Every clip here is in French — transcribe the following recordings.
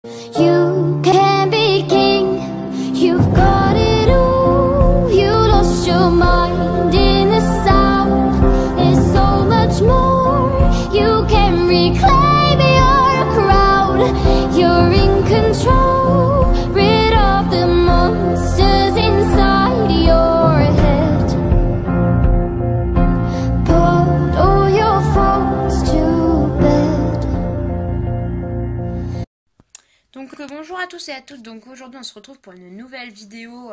You can be king, you've got it all. You lost your mind in the sound. There's so much more. You can reclaim your crown. You're in control. Rid of the monsters inside your head. Put all your faults to bed. Donc bonjour à tous et à toutes, donc aujourd'hui on se retrouve pour une nouvelle vidéo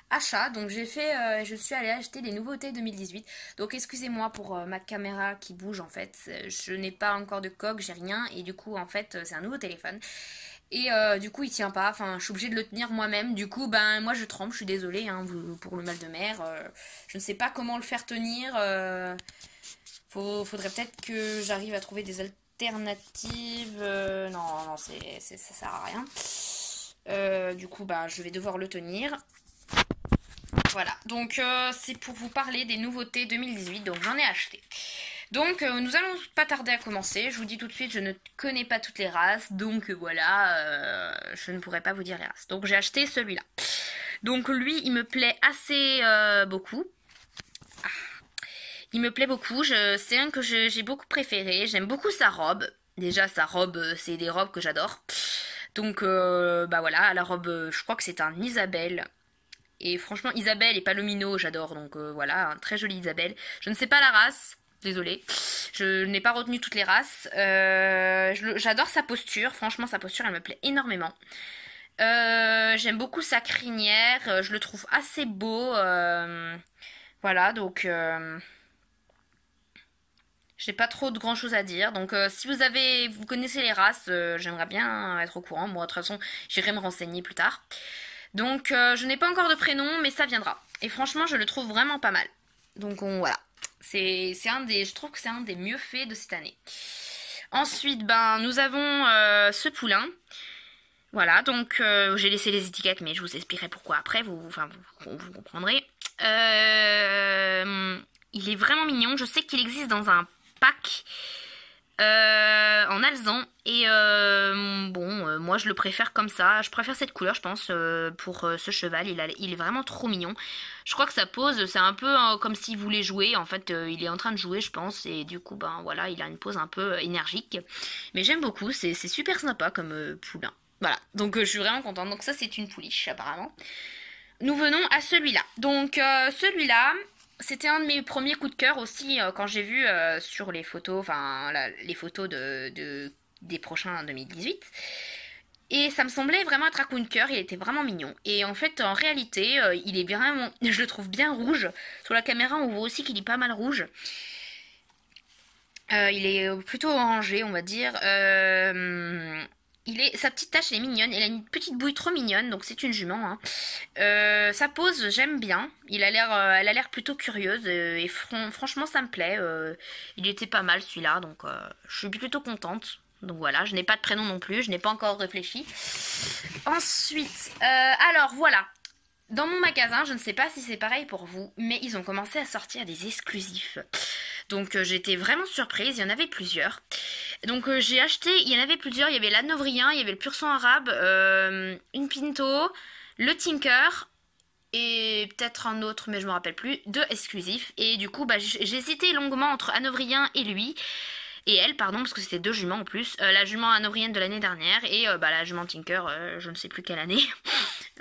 achat. Donc je suis allée acheter les nouveautés 2018. Donc excusez-moi pour ma caméra qui bouge en fait, je n'ai pas encore de coque, j'ai rien et du coup en fait c'est un nouveau téléphone. Et du coup il tient pas, enfin je suis obligée de le tenir moi-même, du coup ben moi je tremble, je suis désolée hein, pour le mal de mer. Je ne sais pas comment le faire tenir, faudrait peut-être que j'arrive à trouver des alternatives. Non, ça sert à rien. Du coup bah je vais devoir le tenir. Voilà, donc c'est pour vous parler des nouveautés 2018, donc j'en ai acheté. Donc nous allons pas tarder à commencer, je vous dis tout de suite, je ne connais pas toutes les races, donc voilà, je ne pourrai pas vous dire les races. Donc j'ai acheté celui-là. Donc lui, il me plaît assez beaucoup. Il me plaît beaucoup, c'est un que j'ai beaucoup préféré, j'aime beaucoup sa robe. Déjà sa robe, c'est des robes que j'adore. Donc bah voilà, la robe, je crois que c'est un Isabelle. Et franchement, Isabelle et Palomino, j'adore. Donc voilà, un très joli Isabelle. Je ne sais pas la race, désolée. Je n'ai pas retenu toutes les races. J'adore sa posture, franchement sa posture elle me plaît énormément. J'aime beaucoup sa crinière, je le trouve assez beau. Voilà, donc... j'ai pas trop de grand chose à dire, donc si vous connaissez les races, j'aimerais bien être au courant. Moi de toute façon j'irai me renseigner plus tard. Donc je n'ai pas encore de prénom mais ça viendra. Et franchement je le trouve vraiment pas mal. Donc voilà, je trouve que c'est un des mieux faits de cette année. Ensuite ben nous avons ce poulain. Voilà, donc j'ai laissé les étiquettes mais je vous expliquerai pourquoi après, vous comprendrez. Il est vraiment mignon, je sais qu'il existe dans un pack en alezan et moi je le préfère comme ça, je préfère cette couleur je pense pour ce cheval, il est vraiment trop mignon. Je crois que sa pose c'est un peu comme s'il voulait jouer, en fait il est en train de jouer je pense et du coup ben voilà il a une pose un peu énergique mais j'aime beaucoup, c'est super sympa comme poulain. Voilà, donc je suis vraiment contente, donc ça c'est une pouliche apparemment. Nous venons à celui-là, donc celui-là c'était un de mes premiers coups de cœur aussi quand j'ai vu sur les photos, les photos des prochains 2018. Et ça me semblait vraiment être un coup de cœur, il était vraiment mignon. Et en fait, en réalité, il est vraiment, je le trouve bien rouge. Sur la caméra, on voit aussi qu'il est pas mal rouge. Il est plutôt orangé, on va dire. Sa petite tache, elle est mignonne. Elle a une petite bouille trop mignonne, donc c'est une jument. Hein. Sa pose, j'aime bien. Elle a l'air plutôt curieuse et franchement, ça me plaît. Il était pas mal celui-là, donc je suis plutôt contente. Donc voilà, je n'ai pas de prénom non plus, je n'ai pas encore réfléchi. Ensuite, alors voilà. Dans mon magasin, je ne sais pas si c'est pareil pour vous, mais ils ont commencé à sortir des exclusifs. Donc j'étais vraiment surprise, il y en avait plusieurs. Donc j'ai acheté, il y en avait plusieurs, il y avait l'Hanovrien, il y avait le Pur sang arabe, une Pinto, le Tinker et peut-être un autre mais je me rappelle plus, deux exclusifs. Et du coup bah, j'hésitais longuement entre Hanovrien et lui. Et elle, pardon, parce que c'était deux juments en plus. La jument hanovrienne de l'année dernière et la jument Tinker, je ne sais plus quelle année.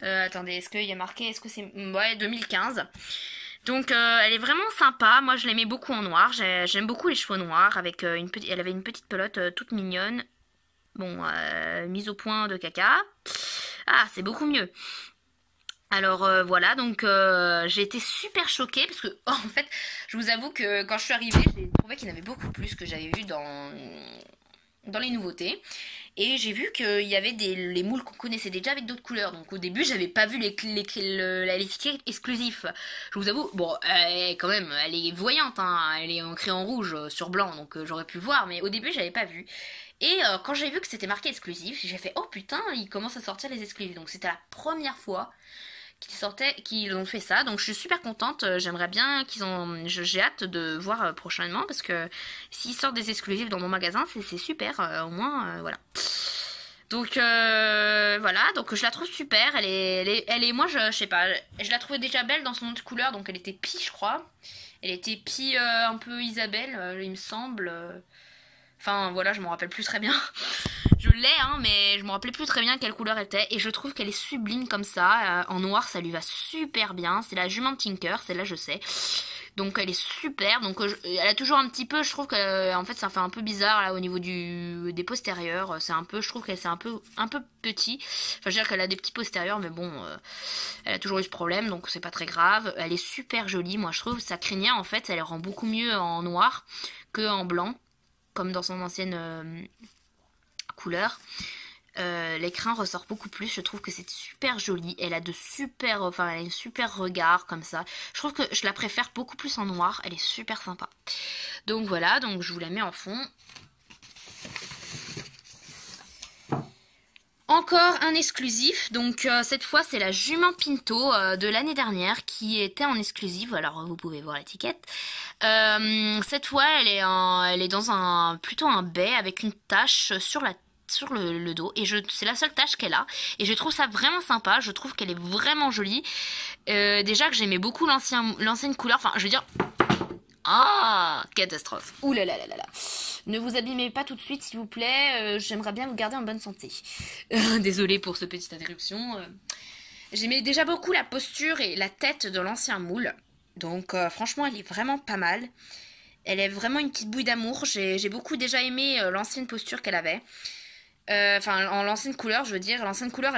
Attendez, est-ce qu'il y a marqué, est-ce que c'est... Ouais, 2015. Donc elle est vraiment sympa, moi je l'aimais beaucoup en noir, j'aime beaucoup les cheveux noirs, avec elle avait une petite pelote toute mignonne. Bon, mise au point de caca. Ah, c'est beaucoup mieux. Alors voilà, donc j'ai été super choquée parce que en fait, je vous avoue que quand je suis arrivée, j'ai trouvé qu'il y en avait beaucoup plus que j'avais vu dans les nouveautés. Et j'ai vu qu'il y avait les moules qu'on connaissait déjà avec d'autres couleurs. Donc au début, j'avais pas vu l'étiquette exclusif. Je vous avoue, bon, quand même, elle est voyante, hein, elle est ancrée en rouge sur blanc, donc j'aurais pu voir. Mais au début, j'avais pas vu. Et quand j'ai vu que c'était marqué exclusif, j'ai fait, oh putain, ils commencent à sortir les exclusifs. Donc c'était la première fois qu'ils ont fait ça, donc je suis super contente. J'aimerais bien j'ai hâte de voir prochainement parce que s'ils sortent des exclusifs dans mon magasin c'est super, au moins voilà. Donc voilà, donc je la trouve super. Moi je sais pas, je la trouvais déjà belle dans son autre couleur, donc elle était pie, je crois. Elle était pie un peu Isabelle, il me semble. Enfin voilà, je m'en rappelle plus très bien. Je l'ai, hein, mais je me rappelais plus très bien quelle couleur était. Et je trouve qu'elle est sublime comme ça. En noir, ça lui va super bien. C'est la jument Tinker, celle-là, je sais. Donc elle est super. Donc elle a toujours un petit peu, je trouve que en fait ça fait un peu bizarre là au niveau des postérieurs. C'est un peu, je trouve qu'elle c'est un peu petit. Enfin, je veux dire qu'elle a des petits postérieurs, mais bon, elle a toujours eu ce problème, donc c'est pas très grave. Elle est super jolie, moi je trouve. Sa crinière en fait, elle rend beaucoup mieux en noir que en blanc, comme dans son ancienne couleur. L'écran ressort beaucoup plus, je trouve que c'est super joli, elle a elle a un super regard comme ça, je trouve que je la préfère beaucoup plus en noir, elle est super sympa. Donc voilà, donc je vous la mets en fond. Encore un exclusif, donc cette fois c'est la jument Pinto de l'année dernière qui était en exclusive, alors vous pouvez voir l'étiquette. Cette fois elle est dans plutôt un bai avec une tache sur le dos et c'est la seule tache qu'elle a et je trouve ça vraiment sympa, je trouve qu'elle est vraiment jolie. Déjà que j'aimais beaucoup l'ancienne couleur, enfin je veux dire, ah, catastrophe. Ouh là là là là là. Ne vous abîmez pas tout de suite s'il vous plaît, j'aimerais bien vous garder en bonne santé. Désolée pour cette petite interruption. J'aimais déjà beaucoup la posture et la tête de l'ancien moule, donc franchement elle est vraiment pas mal. Elle est vraiment une petite bouille d'amour, j'ai beaucoup déjà aimé l'ancienne posture qu'elle avait. Enfin en l'ancienne couleur je veux dire, l'ancienne couleur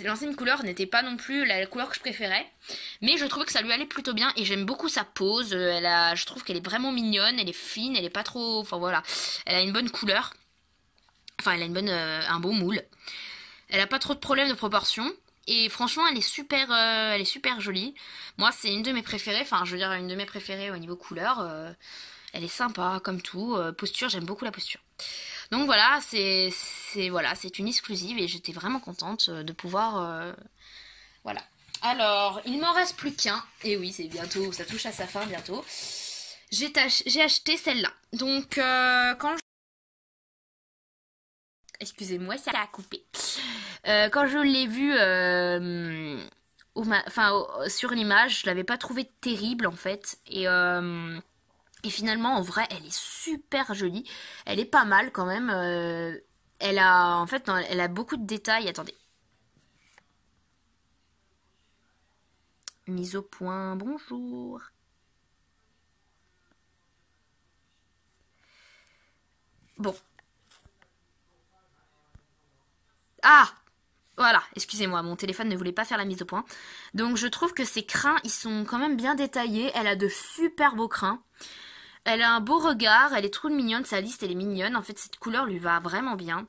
l'ancienne couleur n'était pas non plus la couleur que je préférais, mais je trouvais que ça lui allait plutôt bien et j'aime beaucoup sa pose, je trouve qu'elle est vraiment mignonne, elle est fine, elle est pas trop, enfin voilà, elle a une bonne couleur, enfin elle a un beau moule, elle a pas trop de problèmes de proportion et franchement elle est super jolie. Moi c'est une de mes préférées, enfin je veux dire une de mes préférées au niveau couleur, elle est sympa comme tout, posture, j'aime beaucoup la posture. Donc voilà, c'est une exclusive et j'étais vraiment contente de pouvoir voilà. Alors, il m'en reste plus qu'un. Et oui, c'est bientôt, ça touche à sa fin bientôt. J'ai acheté celle-là. Donc quand je... Excusez-moi, ça a coupé. Quand je l'ai vue sur l'image, je l'avais pas trouvée terrible en fait et finalement, en vrai, elle est super jolie. Elle est pas mal quand même. Elle a beaucoup de détails. Attendez. Mise au point, bonjour. Bon. Ah! Voilà, excusez-moi, mon téléphone ne voulait pas faire la mise au point. Donc je trouve que ses crins, ils sont quand même bien détaillés. Elle a de super beaux crins. Elle a un beau regard, elle est trop mignonne, sa liste elle est mignonne. En fait, cette couleur lui va vraiment bien.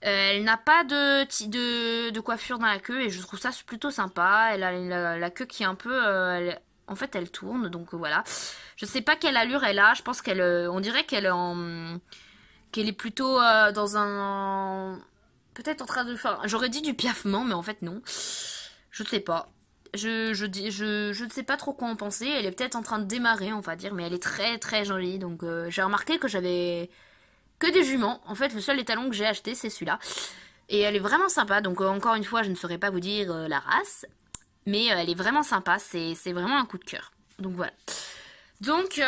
Elle n'a pas de coiffure dans la queue et je trouve ça plutôt sympa. Elle a la queue qui est un peu... en fait, elle tourne, donc voilà. Je sais pas quelle allure elle a. Je pense on dirait qu'elle est plutôt dans un... Peut-être en train de faire... J'aurais dit du piaffement, mais en fait non. Je sais pas. Je ne sais pas trop quoi en penser. Elle est peut-être en train de démarrer, on va dire, mais elle est très très jolie. Donc j'ai remarqué que j'avais que des juments. En fait, le seul étalon que j'ai acheté, c'est celui-là. Et elle est vraiment sympa. Donc encore une fois, je ne saurais pas vous dire la race, mais elle est vraiment sympa. C'est vraiment un coup de cœur. Donc voilà. Donc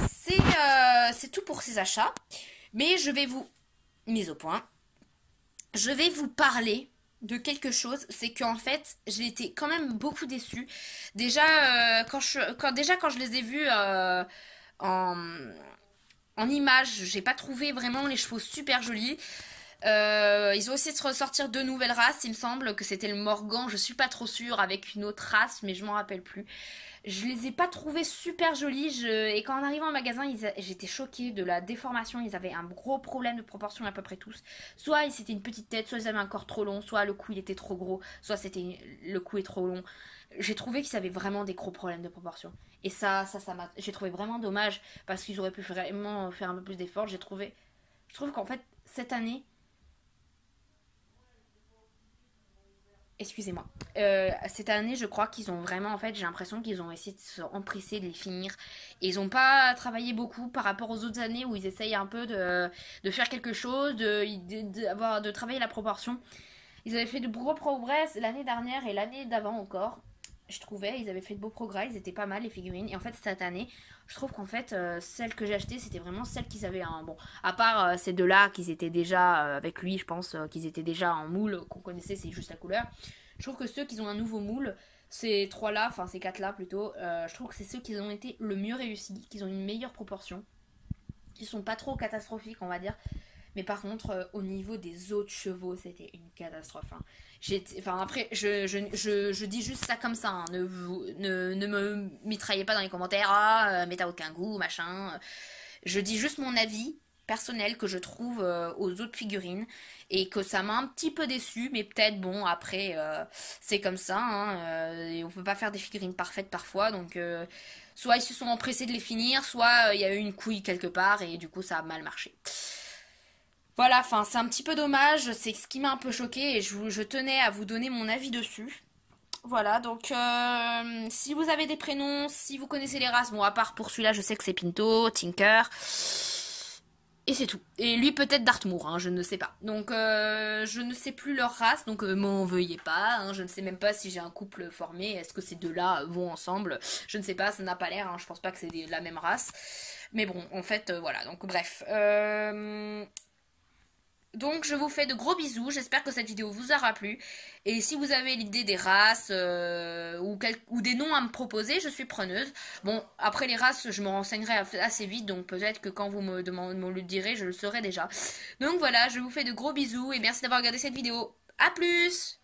c'est tout pour ces achats. Mais je vais vous mise au point. Je vais vous parler de quelque chose, c'est qu'en fait j'ai été quand même beaucoup déçue. Déjà quand je les ai vus en, en image, j'ai pas trouvé vraiment les chevaux super jolis. Ils ont essayé de ressortir deux nouvelles races, il me semble que c'était le Morgan, je suis pas trop sûre, avec une autre race, mais je m'en rappelle plus. Je les ai pas trouvés super jolis, et quand on arrivait en magasin, j'étais choquée de la déformation, ils avaient un gros problème de proportion à peu près tous. Soit c'était une petite tête, soit ils avaient un corps trop long, soit le cou il était trop gros, soit c'était le cou est trop long. J'ai trouvé qu'ils avaient vraiment des gros problèmes de proportion. Et j'ai trouvé vraiment dommage, parce qu'ils auraient pu vraiment faire un peu plus d'efforts. Je trouve qu'en fait, cette année, Excusez-moi. Cette année, je crois qu'ils ont vraiment, en fait, j'ai l'impression qu'ils ont essayé de se empresser de les finir. Et ils n'ont pas travaillé beaucoup par rapport aux autres années où ils essayent un peu de faire quelque chose, de travailler la proportion. Ils avaient fait de gros progrès l'année dernière et l'année d'avant encore. Je trouvais, ils avaient fait de beaux progrès, ils étaient pas mal les figurines. Et en fait, cette année, je trouve qu'en fait, celles que j'ai achetées, c'était vraiment celles qu'ils avaient un bon. À part ces deux-là, qu'ils étaient déjà avec lui, je pense qu'ils étaient déjà en moule, qu'on connaissait, c'est juste la couleur. Je trouve que ceux qui ont un nouveau moule, ces trois-là, enfin ces quatre-là plutôt, je trouve que c'est ceux qui ont été le mieux réussis, qui ont une meilleure proportion, qui sont pas trop catastrophiques, on va dire. Mais par contre, au niveau des autres chevaux, c'était une catastrophe. Hein. Enfin, après, je dis juste ça comme ça. Hein. Ne me mitraillez pas dans les commentaires. Ah, mais t'as aucun goût, machin. Je dis juste mon avis personnel que je trouve aux autres figurines. Et que ça m'a un petit peu déçu. Mais peut-être, bon, après, c'est comme ça. Hein, et on peut pas faire des figurines parfaites parfois. Donc, soit ils se sont empressés de les finir, soit il y a eu une couille quelque part. Et du coup, ça a mal marché. Voilà, enfin c'est un petit peu dommage, c'est ce qui m'a un peu choqué et je tenais à vous donner mon avis dessus. Voilà, donc si vous avez des prénoms, si vous connaissez les races, bon à part pour celui-là je sais que c'est Pinto, Tinker, et c'est tout. Et lui peut-être Dartmoor, hein, je ne sais pas. Donc je ne sais plus leur race, donc m'en veuillez pas, hein, je ne sais même pas si j'ai un couple formé, est-ce que ces deux-là vont ensemble, je ne sais pas, ça n'a pas l'air, hein, je pense pas que c'est la même race. Mais bon, en fait, voilà, donc bref. Donc je vous fais de gros bisous, j'espère que cette vidéo vous aura plu. Et si vous avez l'idée des races ou des noms à me proposer, je suis preneuse. Bon, après les races, je me renseignerai assez vite, donc peut-être que quand vous me le direz, je le saurai déjà. Donc voilà, je vous fais de gros bisous et merci d'avoir regardé cette vidéo. A plus!